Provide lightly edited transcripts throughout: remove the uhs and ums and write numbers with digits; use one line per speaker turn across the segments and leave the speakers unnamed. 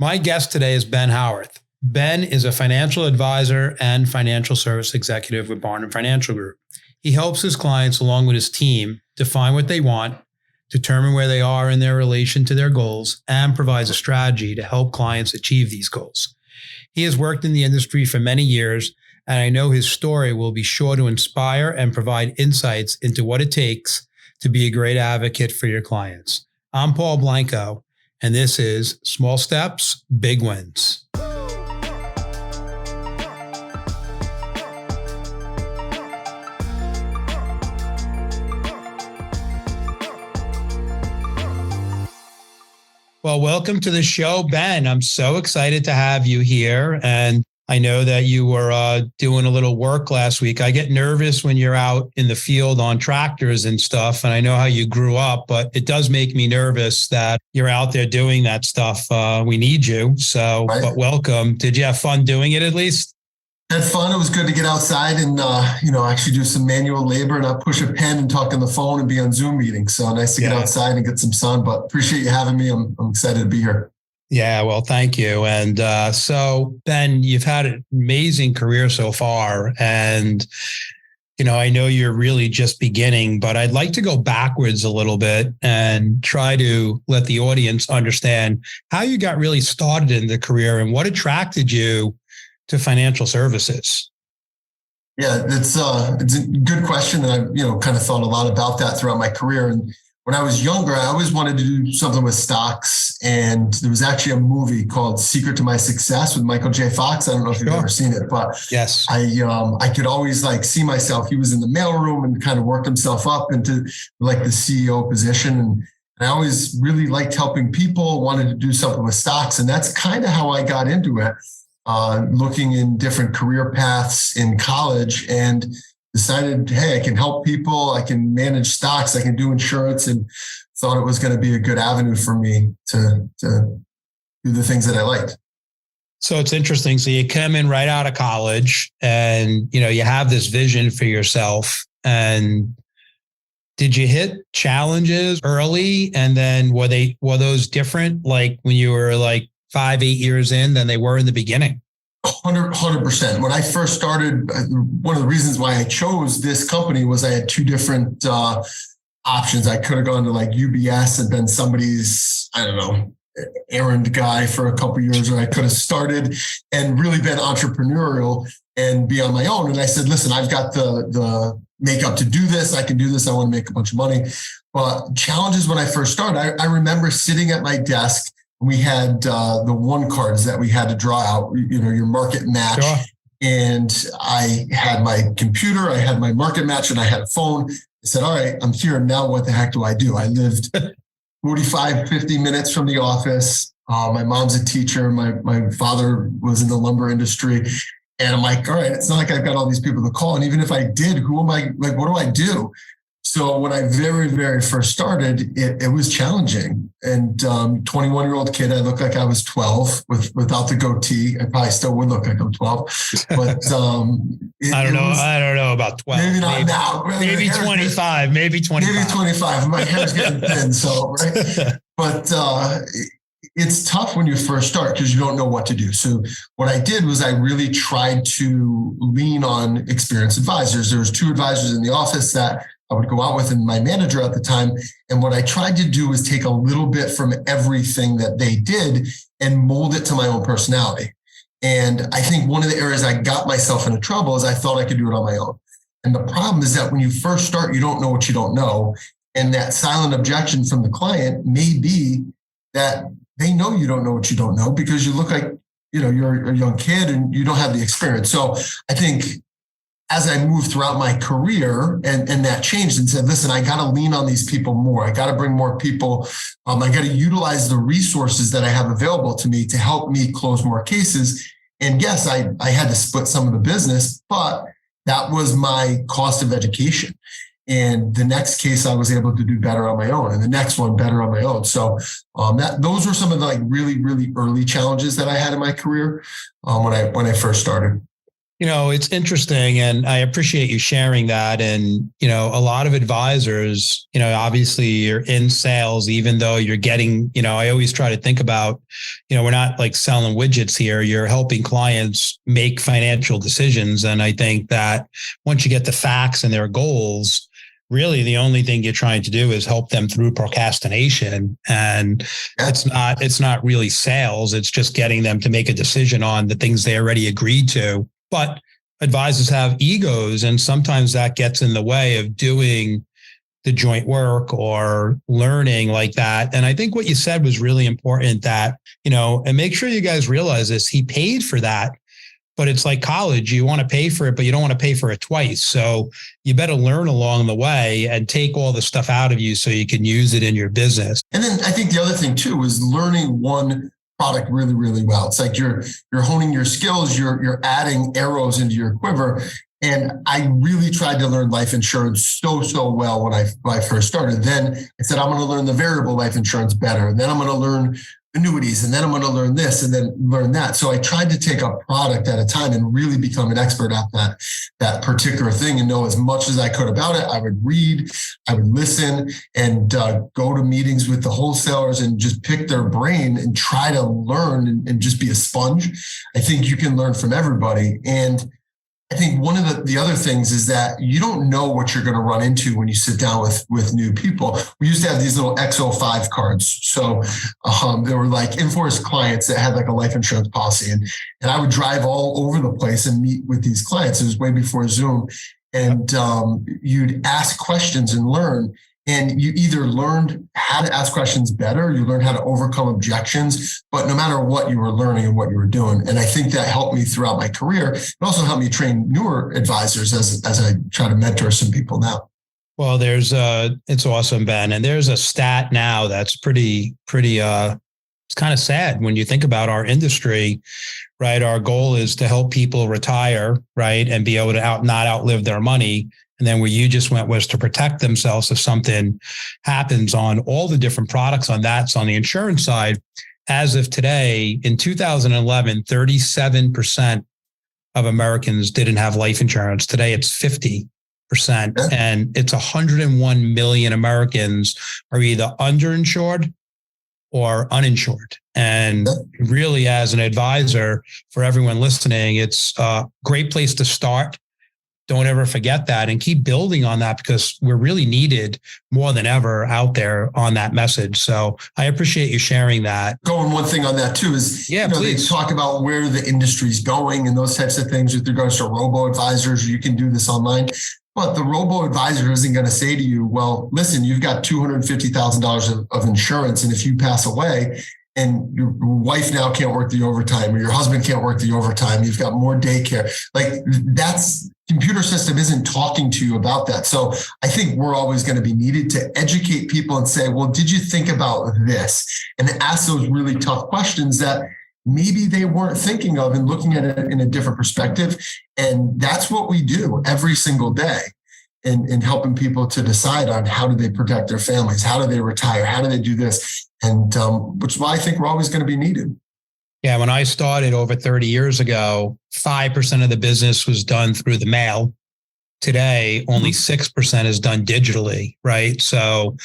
My guest today is Ben Howarth. Ben is a financial advisor and financial service executive with Barnum Financial Group. He helps his clients along with his team define what they want, determine where they are in their relation to their goals, and provides a strategy to help clients achieve these goals. He has worked in the industry for many years, and I know his story will be sure to inspire and provide insights into what it takes to be a great advocate for your clients. I'm Paul Blanco, and this is Small Steps, Big Wins. Well, welcome to the show, Ben. I'm so excited to have you here. And I know that you were doing a little work last week. I get nervous when you're out in the field on tractors and stuff. And I know how you grew up, but it does make me nervous that you're out there doing that stuff. We need you. So, right. But welcome. Did you have fun doing it at least?
Had fun. It was good to get outside and, actually do some manual labor and not push a pen and talk on the phone and be on Zoom meetings. So nice to get outside and get some sun, but appreciate you having me. I'm excited to be here.
Yeah, well, thank you. And so, Ben, you've had an amazing career so far. And, I know you're really just beginning, but I'd like to go backwards a little bit and try to let the audience understand how you got really started in the career and what attracted you to financial services.
Yeah, it's a good question. And I've, kind of thought a lot about that throughout my career. And when I was younger, I always wanted to do something with stocks. And there was actually a movie called Secret to My Success with Michael J. Fox. I don't know if you've ever seen it, but
yes,
I could always see myself. He was in the mailroom and kind of worked himself up into the CEO position. And I always really liked helping people, wanted to do something with stocks. And that's kind of how I got into it. Looking in different career paths in college and decided, hey, I can help people. I can manage stocks. I can do insurance, and thought it was going to be a good avenue for me to do the things that I liked.
So it's interesting. So you come in right out of college and, you have this vision for yourself. And did you hit challenges early? And then were those different? Like when you were 5-8 years in than they were in the beginning?
100%. When I first started, one of the reasons why I chose this company was I had two different options. I could have gone to UBS and been somebody's, errand guy for a couple of years, or I could have started and really been entrepreneurial and be on my own. And I said, listen, I've got the makeup to do this. I can do this. I want to make a bunch of money. But challenges when I first started, I remember sitting at my desk. We had the one cards that we had to draw out, your market match. Sure. And I had my computer, I had my market match, and I had a phone. I said, all right, I'm here. Now what the heck do? I lived 50 minutes from the office. My mom's a teacher. My father was in the lumber industry. And I'm like, all right, it's not like I've got all these people to call. And even if I did, who am I? What do I do? So when I very, very first started, it was challenging. And 21-year-old kid, I looked like I was 12 without the goatee. I probably still would look like I'm 12. But
I don't know about 12.
Maybe not now.
Maybe 25. Maybe 25.
Maybe 25. My hair's getting thin, so right. But it's tough when you first start because you don't know what to do. So what I did was I really tried to lean on experienced advisors. There was 2 advisors in the office that I would go out with, and my manager at the time. And what I tried to do was take a little bit from everything that they did and mold it to my own personality. And I think one of the areas I got myself into trouble is I thought I could do it on my own. And the problem is that when you first start, you don't know what you don't know. And that silent objection from the client may be that they know you don't know what you don't know because you look like, you're a young kid and you don't have the experience. So I think as I moved throughout my career and that changed and said, listen, I got to lean on these people more. I got to bring more people. I got to utilize the resources that I have available to me to help me close more cases. And yes, I had to split some of the business, but that was my cost of education. And the next case I was able to do better on my own, and the next one better on my own. So those were some of the really, really early challenges that I had in my career when I first started.
It's interesting, and I appreciate you sharing that. And, a lot of advisors, obviously you're in sales, even though you're getting, I always try to think about, we're not like selling widgets here. You're helping clients make financial decisions. And I think that once you get the facts and their goals, really the only thing you're trying to do is help them through procrastination. And it's not really sales. It's just getting them to make a decision on the things they already agreed to. But advisors have egos, and sometimes that gets in the way of doing the joint work or learning like that. And I think what you said was really important, that, and make sure you guys realize this, he paid for that, but it's like college. You want to pay for it, but you don't want to pay for it twice. So you better learn along the way and take all the stuff out of you so you can use it in your business.
And then I think the other thing too is learning one product really, really well. It's like you're honing your skills, you're adding arrows into your quiver. And I really tried to learn life insurance so well when I first started. Then I said, I'm going to learn the variable life insurance better. And then I'm going to learn annuities, and then I'm going to learn this and then learn that. So I tried to take a product at a time and really become an expert at that particular thing and know as much as I could about it. I would read, I would listen, and go to meetings with the wholesalers and just pick their brain and try to learn and just be a sponge. I think you can learn from everybody. And I think one of the other things is that you don't know what you're going to run into when you sit down with new people. We used to have these little XO5 cards. So there were like Inforce clients that had like a life insurance policy. And I would drive all over the place and meet with these clients. It was way before Zoom. And you'd ask questions and learn. And you either learned how to ask questions better, you learned how to overcome objections, but no matter what you were learning and what you were doing. And I think that helped me throughout my career. It also helped me train newer advisors as I try to mentor some people now.
Well, it's awesome, Ben. And there's a stat now that's pretty, it's kind of sad when you think about our industry, right? Our goal is to help people retire, right? And be able to not outlive their money. And then where you just went was to protect themselves if something happens on all the different products on that. So on the insurance side, as of today, in 2011, 37% of Americans didn't have life insurance. Today, it's 50%. And it's 101 million Americans are either underinsured or uninsured. And really, as an advisor, for everyone listening, it's a great place to start. Don't ever forget that and keep building on that, because we're really needed more than ever out there on that message. So I appreciate you sharing that.
Going one thing on that too is, they talk about where the industry's going and those types of things with regards to robo-advisors. You can do this online. But the robo-advisor isn't going to say to you, well, listen, you've got $250,000 of insurance. And if you pass away and your wife now can't work the overtime, or your husband can't work the overtime, you've got more daycare. Like computer system isn't talking to you about that. So I think we're always going to be needed to educate people and say, well, did you think about this? And ask those really tough questions that maybe they weren't thinking of and looking at it in a different perspective. And that's what we do every single day in helping people to decide on how do they protect their families? How do they retire? How do they do this? And which is why I think we're always going to be needed.
Yeah, when I started over 30 years ago, 5% of the business was done through the mail. Today, only 6% is done digitally, right? So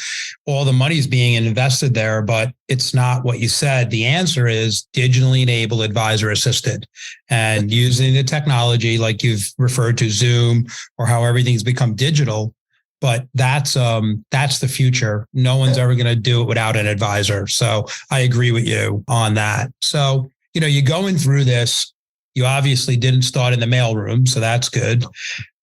all the money is being invested there, but it's not what you said. The answer is digitally enabled, advisor assisted, and using the technology like you've referred to, Zoom, or how everything's become digital. But that's the future. No one's ever going to do it without an advisor. So I agree with you on that. So, you're going through this. You obviously didn't start in the mailroom, so that's good.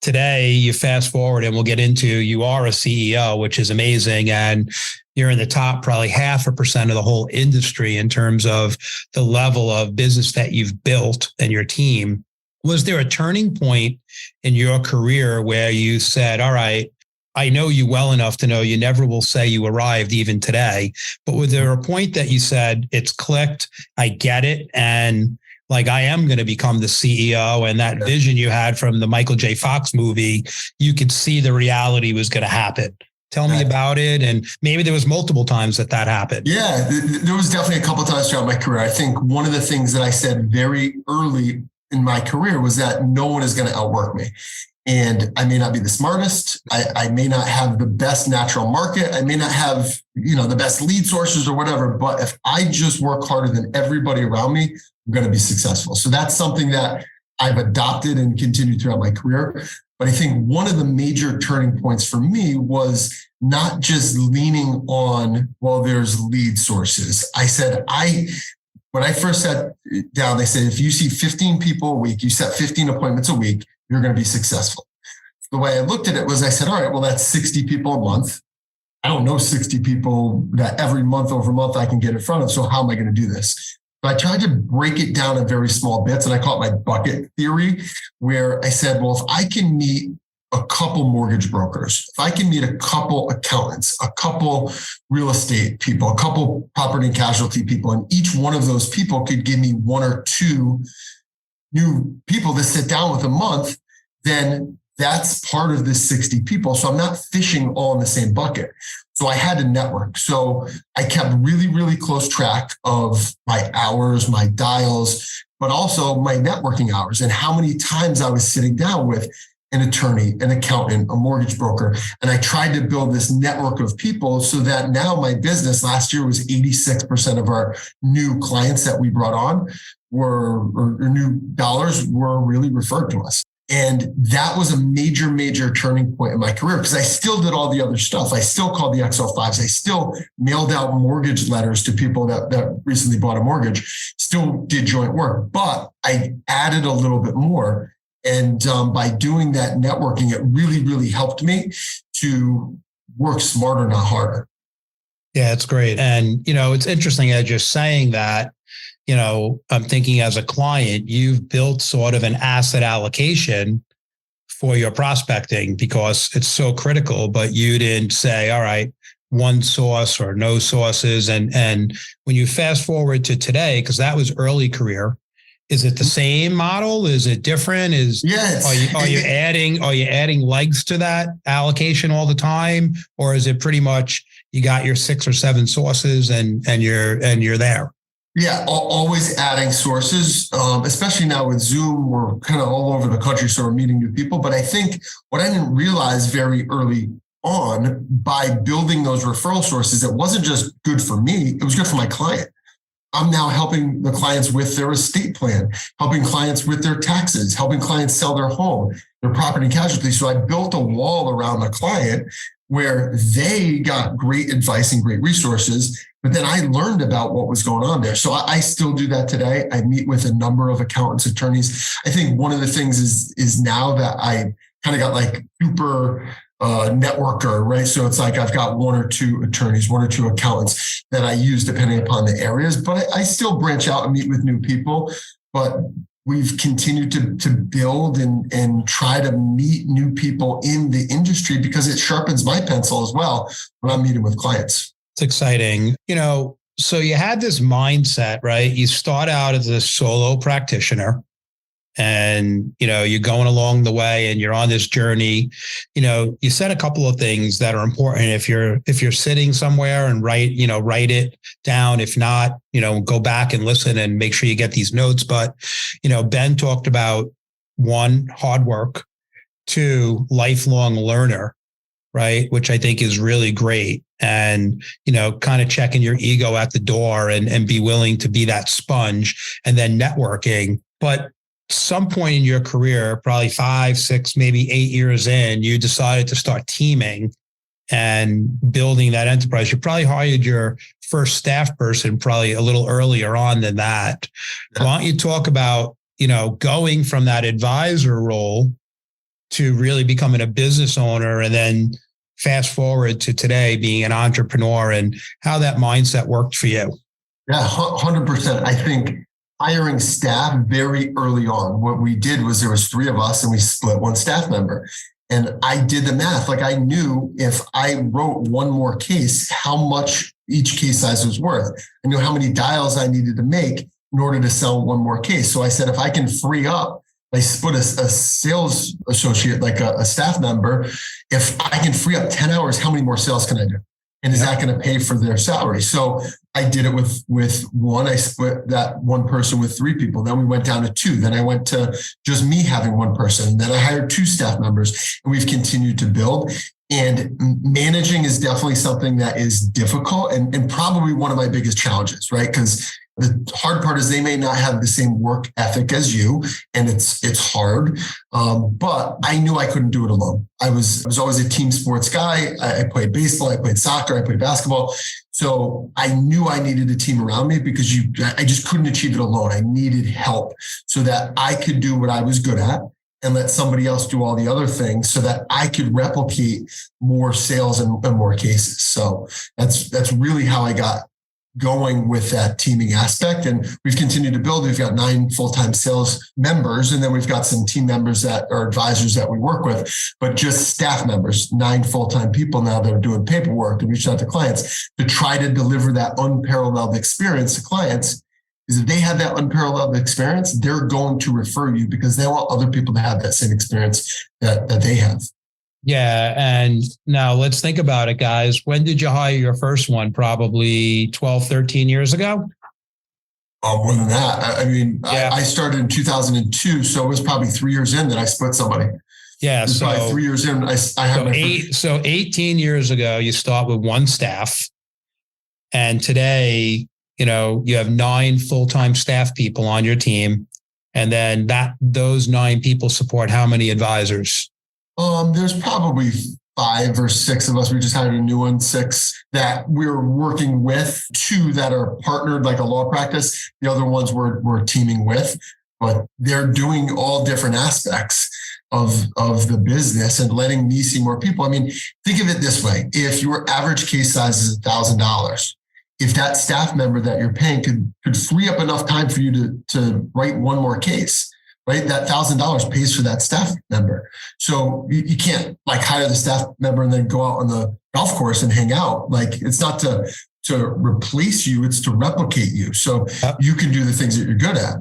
Today, you fast forward and we'll get into, you are a CEO, which is amazing. And you're in the top probably 0.5% of the whole industry in terms of the level of business that you've built and your team. Was there a turning point in your career where you said, all right, I know you well enough to know you never will say you arrived even today, but was there a point that you said, it's clicked, I get it, and like I am going to become the CEO, and that vision you had from the Michael J. Fox movie, you could see the reality was going to happen? Tell me about it. And maybe there was multiple times that happened.
Yeah, there was definitely a couple of times throughout my career. I think one of the things that I said very early in my career was that no one is going to outwork me. And I may not be the smartest. I may not have the best natural market. I may not have, the best lead sources or whatever. But if I just work harder than everybody around me, I'm going to be successful. So that's something that I've adopted and continued throughout my career. But I think one of the major turning points for me was not just leaning on, well, there's lead sources. I said, when I first sat down, they said, if you see 15 people a week, you set 15 appointments a week, you're going to be successful. The way I looked at it was I said, all right, well, that's 60 people a month. I don't know 60 people that every month over month I can get in front of. So how am I going to do this? So I tried to break it down in very small bits, and I call it my bucket theory, where I said, well, if I can meet a couple mortgage brokers, if I can meet a couple accountants, a couple real estate people, a couple property and casualty people, and each one of those people could give me one or two new people to sit down with a month, then that's part of the 60 people. So I'm not fishing all in the same bucket. So I had to network. So I kept really, really close track of my hours, my dials, but also my networking hours and how many times I was sitting down with an attorney, an accountant, a mortgage broker. And I tried to build this network of people so that now my business last year was 86% of our new clients that we brought on or new dollars were really referred to us. And that was a major, major turning point in my career because I still did all the other stuff. I still called the XO5s. I still mailed out mortgage letters to people that recently bought a mortgage, still did joint work, but I added a little bit more. And by doing that networking, it really, really helped me to work smarter, not harder.
Yeah, it's great. And, it's interesting as you're saying that, I'm thinking as a client, you've built sort of an asset allocation for your prospecting because it's so critical, but you didn't say, all right, one source or no sources. And when you fast forward to today, because that was early career, is it the same model? Is it different?
Yes.
Are you adding legs to that allocation all the time? Or is it pretty much you got your 6 or 7 sources and you're there?
Yeah, always adding sources, especially now with Zoom, we're kind of all over the country, so we're meeting new people. But I think what I didn't realize very early on by building those referral sources, it wasn't just good for me, it was good for my client. I'm now helping the clients with their estate plan, helping clients with their taxes, helping clients sell their home, their property and casualty. So I built a wall around the client where they got great advice and great resources, but then I learned about what was going on there. So I still do that today. I meet with a number of accountants, attorneys. I think one of the things is now that I kind of got like super networker, right? So it's like I've got 1 or 2 attorneys, 1 or 2 accountants that I use depending upon the areas, but I still branch out and meet with new people. But we've continued to build and try to meet new people in the industry because it sharpens my pencil as well when I'm meeting with clients.
It's exciting. So you had this mindset, right? You start out as a solo practitioner and, you're going along the way and you're on this journey. You said a couple of things that are important. If you're sitting somewhere and write it down, if not, go back and listen and make sure you get these notes. But, Ben talked about 1, hard work, 2, lifelong learner, right? Which I think is really great. And, kind of checking your ego at the door and be willing to be that sponge and then networking. But some point in your career, probably 5, 6, maybe 8 years in, you decided to start teaming and building that enterprise. You probably hired your first staff person probably a little earlier on than that. Yeah. Why don't you talk about, going from that advisor role to really becoming a business owner and then fast forward to today being an entrepreneur and how that mindset worked for you?
Yeah, 100%. I think hiring staff very early on, what we did was there was 3 of us and we split 1 staff member. And I did the math. Like I knew if I wrote 1 more case, how much each case size was worth. I knew how many dials I needed to make in order to sell 1 more case. So I said, if I can free up, I split a sales associate, like a staff member. If I can free up 10 hours, how many more sales can I do? And is that going to pay for their salary? So I did it with one. I split that one person with 3 people. Then we went down to 2. Then I went to just me having one person. Then I hired 2 staff members, and we've continued to build. And managing is definitely something that is difficult and probably one of my biggest challenges, right? Because the hard part is they may not have the same work ethic as you, and it's hard. But I knew I couldn't do it alone. I was always a team sports guy. I played baseball, I played soccer, I played basketball. So I knew I needed a team around me because I just couldn't achieve it alone. I needed help so that I could do what I was good at and let somebody else do all the other things so that I could replicate more sales and more cases. So that's really how I got going with that teaming aspect. And we've continued to build. We've got 9 full-time sales members, and then we've got some team members that are advisors that we work with, but just staff members, 9 full-time people now that are doing paperwork and reaching out to clients to try to deliver that unparalleled experience to clients. Because if they have that unparalleled experience, they're going to refer you because they want other people to have that same experience that they have.
Yeah. And now let's think about it, guys. When did you hire your first one? Probably 12, 13 years ago?
More than that. I mean, yeah. I started in 2002. So it was probably 3 years in that I split somebody.
Yeah. So
probably 3 years in, I had
so 18 years ago, you start with 1 staff. And today, you have 9 full-time staff people on your team. And then those 9 people support how many advisors?
There's probably 5 or 6 of us. We just hired a new one, 6 that we're working with, 2 that are partnered like a law practice. The other ones we're teaming with, but they're doing all different aspects of the business and letting me see more people. I mean, think of it this way. If your average case size is $1,000, if that staff member that you're paying could free up enough time for you to write one more case, right? That $1,000 pays for that staff member. So you can't hire the staff member and then go out on the golf course and hang out. It's not to replace you, it's to replicate you. So you can do the things that you're good at.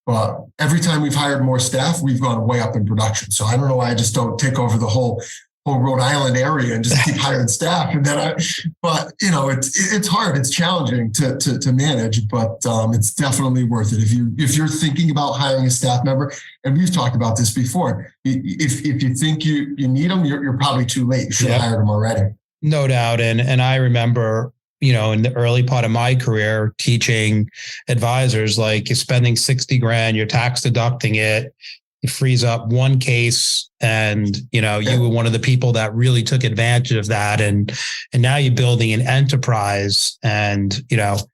But every time we've hired more staff, we've gone way up in production. So I don't know why I just don't take over the whole Rhode Island area and just keep hiring staff. And then it's hard. It's challenging to manage, but it's definitely worth it. If you're thinking about hiring a staff member, and we've talked about this before, if you think you need them, you're probably too late. You should have hired them already.
No doubt. And I remember, in the early part of my career, teaching advisors, you're spending $60,000, you're tax deducting it. It frees up 1 case, and you were one of the people that really took advantage of that, and now you're building an enterprise, and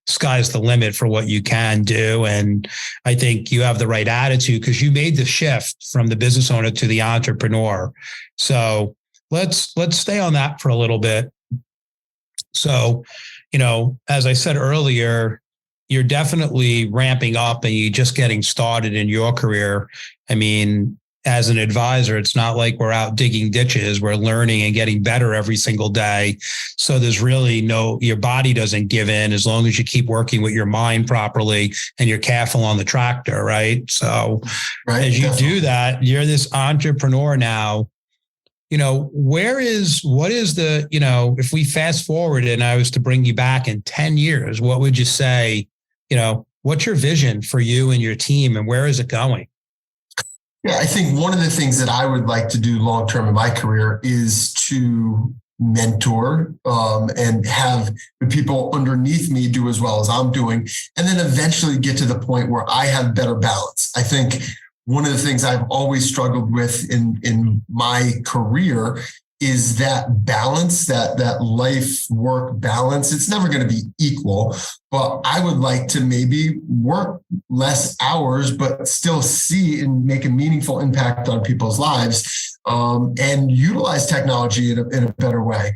sky's the limit for what you can do. And I think you have the right attitude because you made the shift from the business owner to the entrepreneur. So let's stay on that for a little bit. So, as I said earlier, you're definitely ramping up and you're just getting started in your career. I mean, as an advisor, it's not like we're out digging ditches. We're learning and getting better every single day. So there's really your body doesn't give in as long as you keep working with your mind properly and you're careful on the tractor, right? So as you do that, you're this entrepreneur now. What is the, if we fast forward and I was to bring you back in 10 years, what would you say? What's your vision for you and your team, and where is it going?
Yeah, I think one of the things that I would like to do long-term in my career is to mentor and have the people underneath me do as well as I'm doing, and then eventually get to the point where I have better balance. I think one of the things I've always struggled with in my career is that balance, that life-work balance. It's never going to be equal, but I would like to maybe work less hours, but still see and make a meaningful impact on people's lives, and utilize technology in a better way,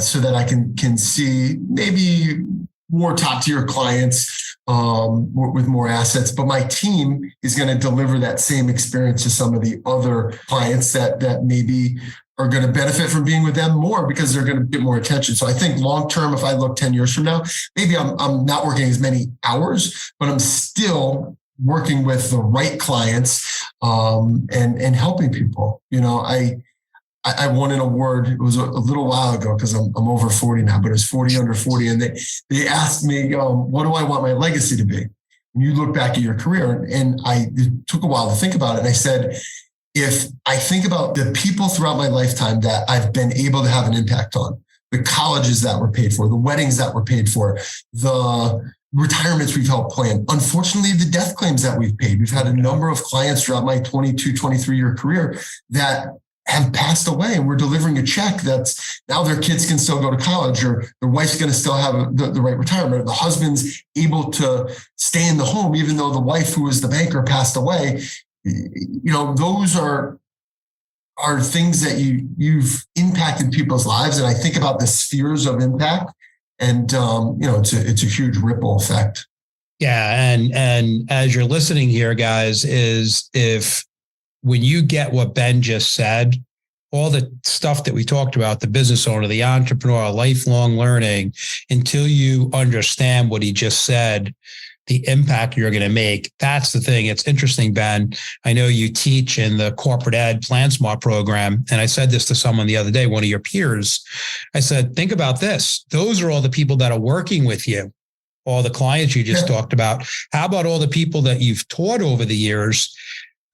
so that I can see maybe more top-tier clients with more assets, but my team is going to deliver that same experience to some of the other clients that maybe are going to benefit from being with them more because they're going to get more attention. So I think long-term, if I look 10 years from now, maybe I'm not working as many hours, but I'm still working with the right clients, and helping people. I won an award. It was a little while ago because I'm over 40 now, but it was 40 under 40. And they asked me, what do I want my legacy to be? And you look back at your career, and it took a while to think about it. And I said, if I think about the people throughout my lifetime that I've been able to have an impact on, the colleges that were paid for, the weddings that were paid for, the retirements we've helped plan, unfortunately, the death claims that we've paid. We've had a number of clients throughout my 22, 23-year career that have passed away, and we're delivering a check that's now their kids can still go to college, or their wife's going to still have the right retirement, or the husband's able to stay in the home, even though the wife who was the banker passed away. Those are things that you've impacted people's lives. And I think about the spheres of impact, and it's a huge ripple effect.
Yeah. And as you're listening here, guys, is when you get what Ben just said, all the stuff that we talked about, the business owner, the entrepreneur, lifelong learning, until you understand what he just said, the impact you're going to make. That's the thing. It's interesting, Ben. I know you teach in the corporate ed Plan Smart program. And I said this to someone the other day, one of your peers. I said, think about this. Those are all the people that are working with you, all the clients you just talked about. How about all the people that you've taught over the years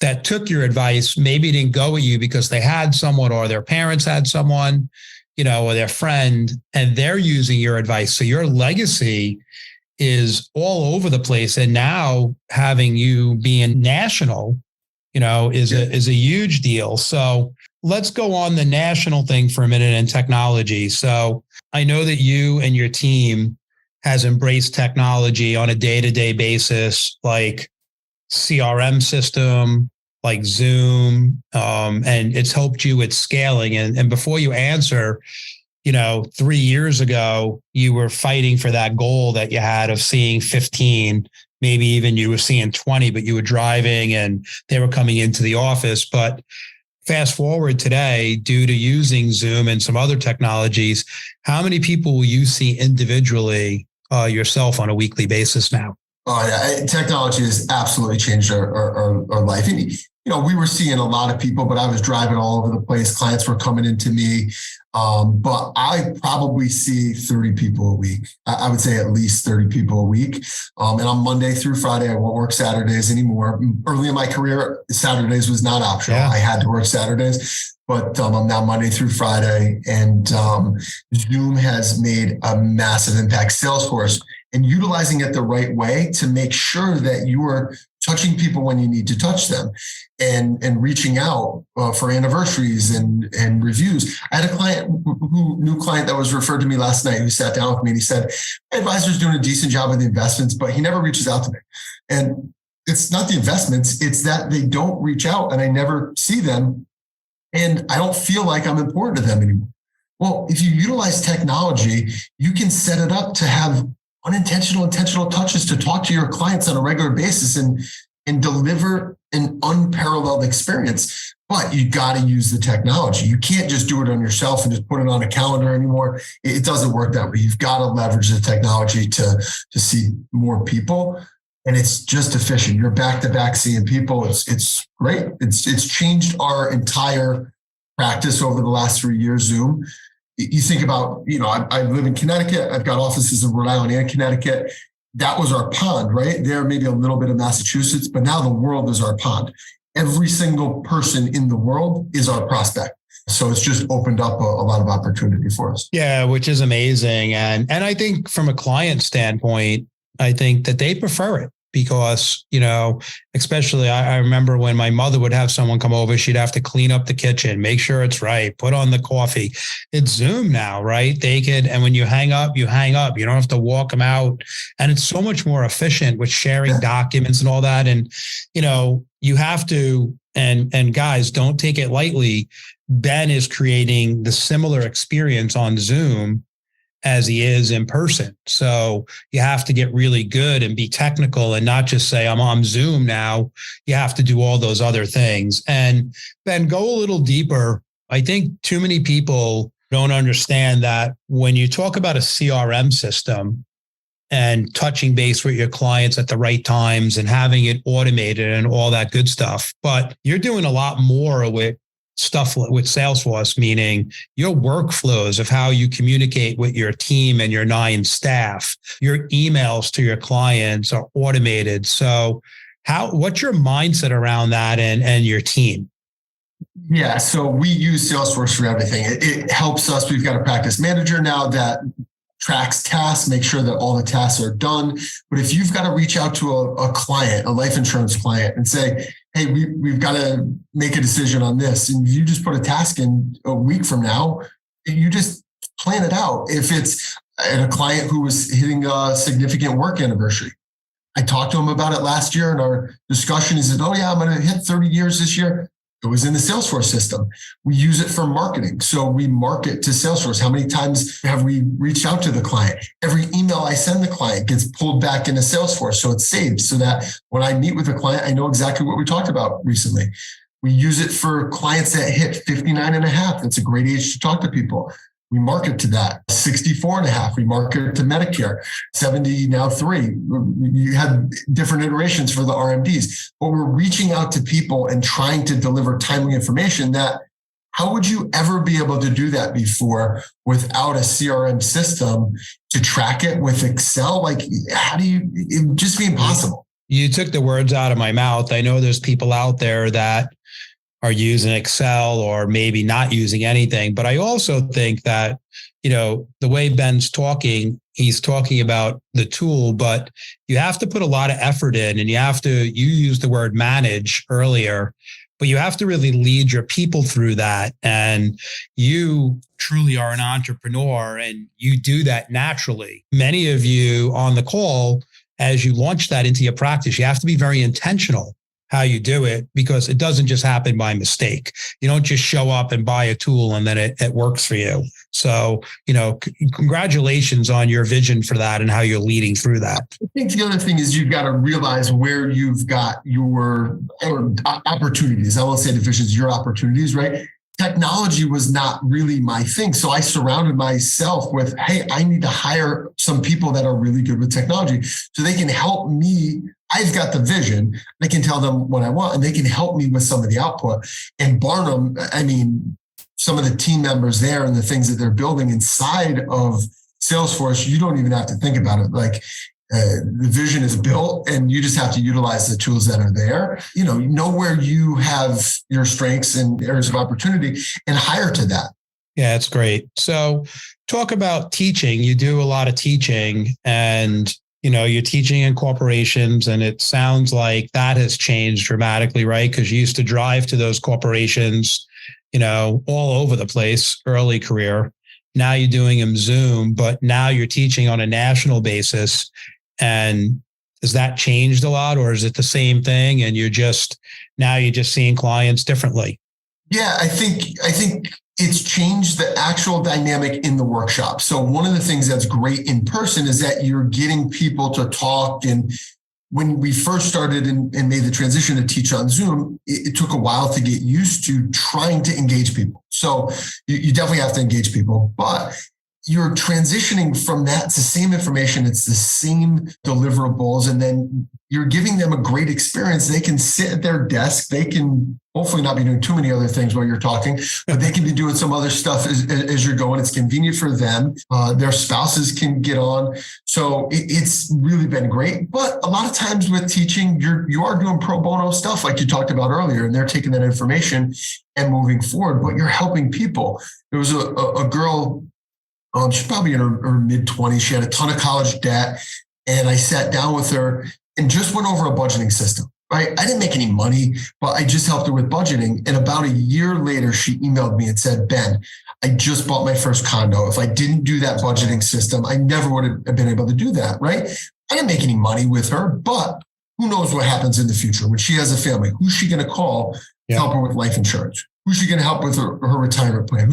that took your advice, maybe didn't go with you because they had someone, or their parents had someone, or their friend, and they're using your advice. So your legacy is all over the place. And now having you being national, is a huge deal. So let's go on the national thing for a minute in technology. So I know that you and your team has embraced technology on a day-to-day basis, like CRM system, like Zoom, and it's helped you with scaling. And before you answer, 3 years ago, you were fighting for that goal that you had of seeing 15, maybe even you were seeing 20, but you were driving and they were coming into the office. But fast forward today, due to using Zoom and some other technologies, how many people will you see individually yourself on a weekly basis now?
Oh, yeah. Technology has absolutely changed our life. And, we were seeing a lot of people, but I was driving all over the place. Clients were coming into me. But I probably see 30 people a week. I would say at least 30 people a week. And on Monday through Friday, I won't work Saturdays anymore. Early in my career, Saturdays was not optional. Yeah. I had to work Saturdays, but I'm now Monday through Friday. And Zoom has made a massive impact. Salesforce, and utilizing it the right way to make sure that you are touching people when you need to touch them, and reaching out for anniversaries and reviews. I had a new client that was referred to me last night who sat down with me and he said, my advisor's doing a decent job with the investments, but he never reaches out to me. And it's not the investments, it's that they don't reach out and I never see them. And I don't feel like I'm important to them anymore. Well, if you utilize technology, you can set it up to have intentional touches to talk to your clients on a regular basis and deliver an unparalleled experience. But you got to use the technology. You can't just do it on yourself and just put it on a calendar anymore. It doesn't work that way. You've got to leverage the technology to see more people. And it's just efficient. You're back to back seeing people. It's great. It's changed our entire practice over the last 3 years, Zoom. You think about, I live in Connecticut. I've got offices in Rhode Island and Connecticut. That was our pond, right? There, maybe a little bit of Massachusetts, but now the world is our pond. Every single person in the world is our prospect. So it's just opened up a lot of opportunity for us.
Yeah, which is amazing. And I think from a client standpoint, I think that they prefer it because, especially I remember when my mother would have someone come over, she'd have to clean up the kitchen, make sure it's right, put on the coffee. It's Zoom now, right? And when you hang up, you hang up. You don't have to walk them out. And it's so much more efficient with sharing documents and all that. And, you have to, and guys, don't take it lightly. Ben is creating the similar experience on Zoom as he is in person. So you have to get really good and be technical and not just say, I'm on Zoom now. You have to do all those other things. And Ben, go a little deeper. I think too many people don't understand that when you talk about a CRM system and touching base with your clients at the right times and having it automated and all that good stuff, but you're doing a lot more with stuff with Salesforce, meaning your workflows of how you communicate with your team and your 9 staff, your emails to your clients are automated. So what's your mindset around that and your team?
Yeah, so we use Salesforce for everything. It helps us. We've got a practice manager now that tracks tasks, make sure that all the tasks are done. But if you've got to reach out to a client, a life insurance client, and say, hey, we've got to make a decision on this, and you just put a task in a week from now, you just plan it out. If it's a client who was hitting a significant work anniversary, I talked to him about it last year in our discussion. He said, oh yeah, I'm going to hit 30 years this year. It was in the Salesforce system. We use it for marketing. So we market to Salesforce. How many times have we reached out to the client? Every email I send the client gets pulled back into Salesforce. So it's saved so that when I meet with a client, I know exactly what we talked about recently. We use it for clients that hit 59 and a half. That's a great age to talk to people. We market to that. 64 and a half, we market to Medicare. 70, now 3. You had different iterations for the RMDs, but we're reaching out to people and trying to deliver timely information that how would you ever be able to do that before without a CRM system to track it with Excel? Like, how do you, it would just be impossible.
You took the words out of my mouth. I know there's people out there that are using Excel or maybe not using anything. But I also think that, the way Ben's talking, he's talking about the tool, but you have to put a lot of effort in, and you use the word manage earlier, but you have to really lead your people through that. And you truly are an entrepreneur and you do that naturally. Many of you on the call, as you launch that into your practice, you have to be very intentional how you do it, because it doesn't just happen by mistake. You don't just show up and buy a tool and then it works for you. So, congratulations on your vision for that and how you're leading through that.
I think the other thing is you've got to realize where you've got your opportunities. I won't say divisions, your opportunities, right? Technology was not really my thing. So I surrounded myself with, hey, I need to hire some people that are really good with technology so they can help me. I've got the vision. I can tell them what I want and they can help me with some of the output. And Barnum, some of the team members there and the things that they're building inside of Salesforce, you don't even have to think about it. Like the vision is built and you just have to utilize the tools that are there. You know where you have your strengths and areas of opportunity and hire to that.
Yeah, it's great. So talk about teaching. You do a lot of teaching and you're teaching in corporations, and it sounds like that has changed dramatically, right? Because you used to drive to those corporations, all over the place, early career. Now you're doing them Zoom, but now you're teaching on a national basis. And has that changed a lot, or is it the same thing? And you're just seeing clients differently?
Yeah, I think it's changed the actual dynamic in the workshop. So one of the things that's great in person is that you're getting people to talk. And when we first started and made the transition to teach on Zoom, it took a while to get used to trying to engage people. So you definitely have to engage people, but you're transitioning from that. It's the same information. It's the same deliverables. And then you're giving them a great experience. They can sit at their desk. They can hopefully not be doing too many other things while you're talking, but they can be doing some other stuff as you're going. It's convenient for them. Their spouses can get on. So it's really been great. But a lot of times with teaching, you are doing pro bono stuff like you talked about earlier, and they're taking that information and moving forward, but you're helping people. There was a girl, she's probably in her mid-20s. She had a ton of college debt. And I sat down with her and just went over a budgeting system, right? I didn't make any money, but I just helped her with budgeting. And about a year later, she emailed me and said, Ben, I just bought my first condo. If I didn't do that budgeting system, I never would have been able to do that, right? I didn't make any money with her, but who knows what happens in the future when she has a family? Who's she going to call to help her with life insurance? Who's she going to help with her retirement plan?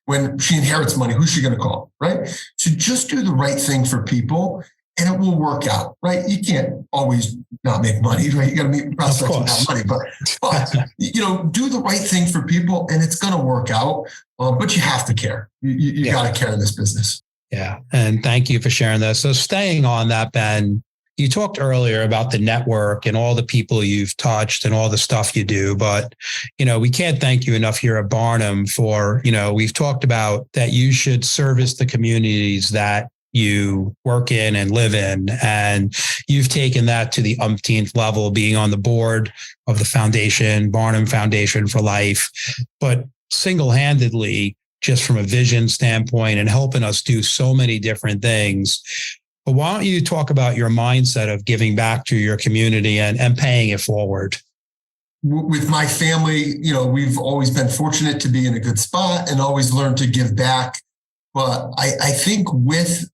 When she inherits money, who's she going to call, right? So just do the right thing for people and it will work out, right? You can't always not make money, right? You got to meet prospects without money, but do the right thing for people and it's going to work out. But you have to care. You got to care in this business.
Yeah. And thank you for sharing that. So staying on that, Ben, you talked earlier about the network and all the people you've touched and all the stuff you do, but, we can't thank you enough here at Barnum for, we've talked about that you should service the communities that you work in and live in. And you've taken that to the umpteenth level, being on the board of the foundation, Barnum Foundation for Life, but single-handedly, just from a vision standpoint and helping us do so many different things. But why don't you talk about your mindset of giving back to your community and paying it forward?
With my family, we've always been fortunate to be in a good spot and always learned to give back. But I think with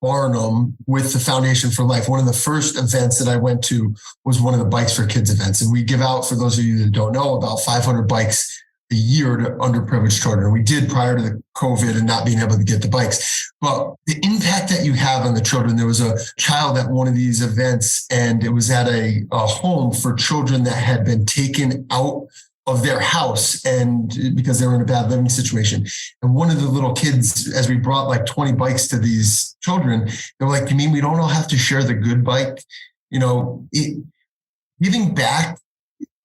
Barnum, with the Foundation for Life, one of the first events that I went to was one of the Bikes for Kids events. And we give out, for those of you that don't know, about 500 bikes a year to underprivileged children. We did prior to the COVID and not being able to get the bikes. But the impact that you have on the children, there was a child at one of these events, and it was at a home for children that had been taken out of their house and because they were in a bad living situation. And one of the little kids, as we brought like 20 bikes to these children, they're like, "You mean we don't all have to share the good bike?" Giving back,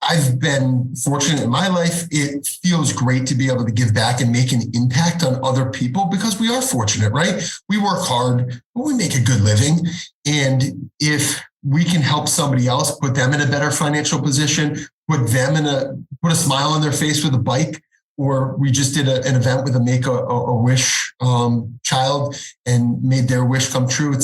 I've been fortunate in my life. It feels great to be able to give back and make an impact on other people because we are fortunate, right? We work hard, but we make a good living. And if we can help somebody else, put them in a better financial position, put a smile on their face with a bike, or we just did an event with a Make-A-Wish child and made their wish come true.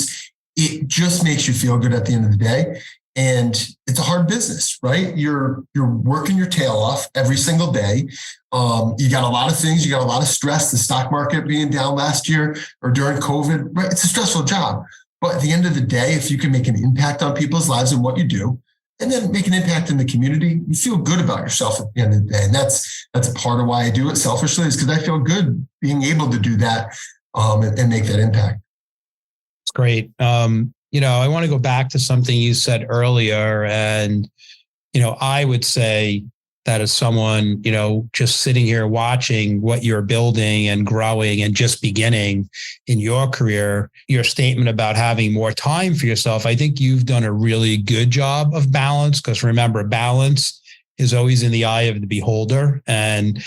It just makes you feel good at the end of the day. And it's a hard business, right? You're working your tail off every single day. You got a lot of things. You got a lot of stress. The stock market being down last year or during COVID, right? It's a stressful job. But at the end of the day, if you can make an impact on people's lives and what you do, and then make an impact in the community, you feel good about yourself at the end of the day. And that's part of why I do it selfishly, is because I feel good being able to do that and make that impact.
It's great. I want to go back to something you said earlier. And, I would say that as someone, just sitting here watching what you're building and growing and just beginning in your career, your statement about having more time for yourself, I think you've done a really good job of balance, because remember, balance is always in the eye of the beholder. And,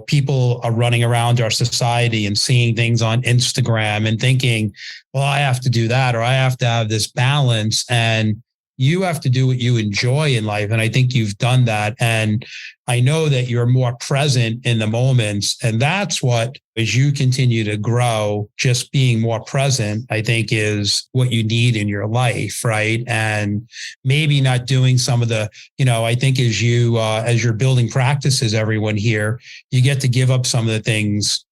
people are running around our society and seeing things on Instagram and thinking, well, I have to do that, or I have to have this balance. And you have to do what you enjoy in life. And I think you've done that. And I know that you're more present in the moments. And that's what, as you continue to grow, just being more present, I think is what you need in your life. Right. And maybe not doing some of the, I think as you're building practices, everyone here, you get to give up some of the things.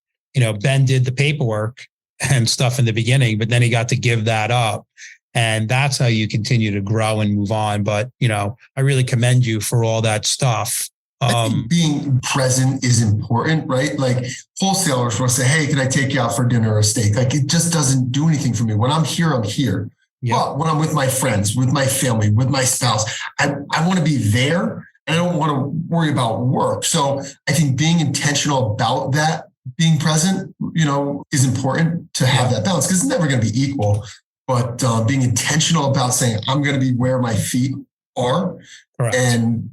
Ben did the paperwork and stuff in the beginning, but then he got to give that up. And that's how you continue to grow and move on. But, I really commend you for all that stuff.
I think being present is important, right? Like wholesalers will say, "Hey, can I take you out for dinner or steak?" Like it just doesn't do anything for me. When I'm here, I'm here. Yep. But when I'm with my friends, with my family, with my spouse, I want to be there and I don't want to worry about work. So I think being intentional about that, being present, is important to have that balance, because it's never going to be equal. But being intentional about saying, I'm going to be where my feet are. Correct. And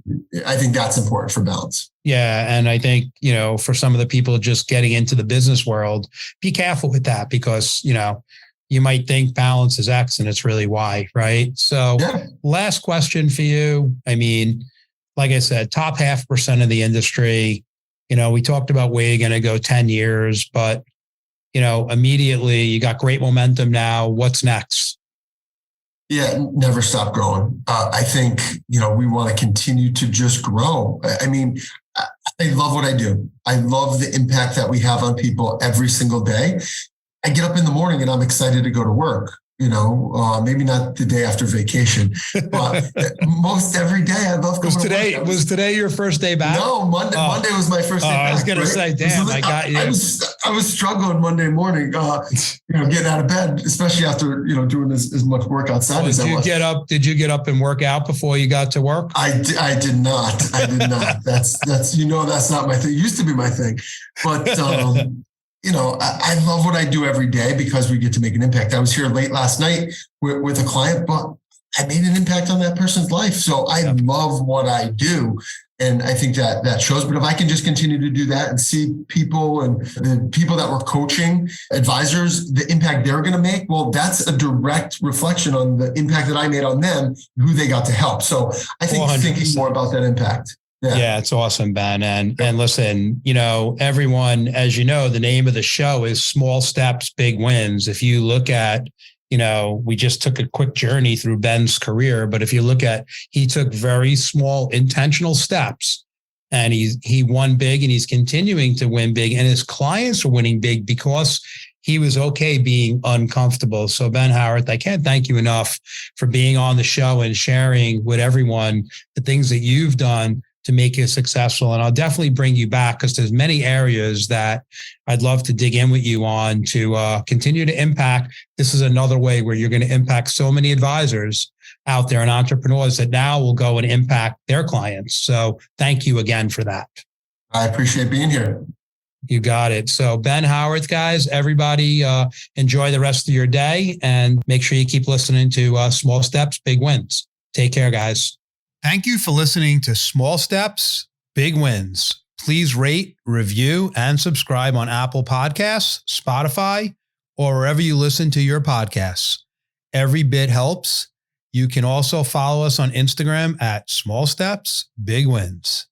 I think that's important for balance.
Yeah. And I think, for some of the people just getting into the business world, be careful with that, because, you might think balance is X and it's really Y, right? So Last question for you. I mean, like I said, top 0.5% of the industry, we talked about where you're going to go 10 years, but immediately you got great momentum now. What's next?
Yeah, never stop growing. I think, we want to continue to just grow. I mean, I love what I do. I love the impact that we have on people every single day. I get up in the morning and I'm excited to go to work. Maybe not the day after vacation, but most every day I love going to work. Was
today your first day back?
No, Monday was my first day back.
I was going to say, damn, I got you.
I was struggling Monday morning, getting out of bed, especially after, doing as much work outside as I was.
Did you get up and work out before you got to work?
I did not. That's that's not my thing. It used to be my thing, but I love what I do every day because we get to make an impact. I was here late last night with a client, but I made an impact on that person's life. So I love what I do. And I think that shows. But if I can just continue to do that and see people and the people that we're coaching, advisors, the impact they're going to make, well, that's a direct reflection on the impact that I made on them, who they got to help. So I think
100%.
Thinking more about that impact.
Yeah, it's awesome, Ben. And listen, everyone, as you know, the name of the show is Small Steps, Big Wins. If you look at, we just took a quick journey through Ben's career, but if you look at, he took very small intentional steps and he won big and he's continuing to win big, and his clients are winning big because he was okay being uncomfortable. So Ben Howarth, I can't thank you enough for being on the show and sharing with everyone the things that you've done to make you successful. And I'll definitely bring you back because there's many areas that I'd love to dig in with you on to continue to impact. This is another way where you're going to impact so many advisors out there and entrepreneurs that now will go and impact their clients. So thank you again for that.
I appreciate being here.
You got it. So Ben Howarth, guys, everybody enjoy the rest of your day and make sure you keep listening to Small Steps, Big Wins. Take care, guys. Thank you for listening to Small Steps, Big Wins. Please rate, review, and subscribe on Apple Podcasts, Spotify, or wherever you listen to your podcasts. Every bit helps. You can also follow us on Instagram at Small Steps, Big Wins.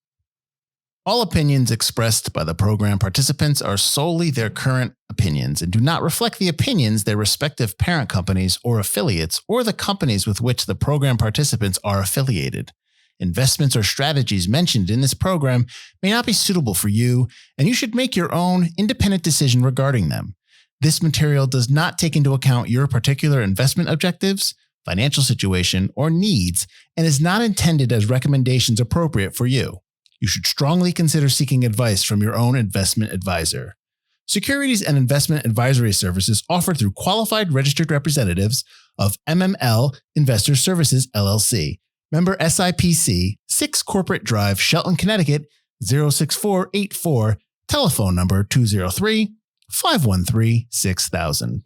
All opinions expressed by the program participants are solely their current opinions and do not reflect the opinions their respective parent companies or affiliates or the companies with which the program participants are affiliated. Investments or strategies mentioned in this program may not be suitable for you, and you should make your own independent decision regarding them. This material does not take into account your particular investment objectives, financial situation, or needs, and is not intended as recommendations appropriate for you. You should strongly consider seeking advice from your own investment advisor. Securities and investment advisory services offered through qualified registered representatives of MML Investor Services, LLC. Member SIPC, 6 Corporate Drive, Shelton, Connecticut, 06484, telephone number 203-513-6000.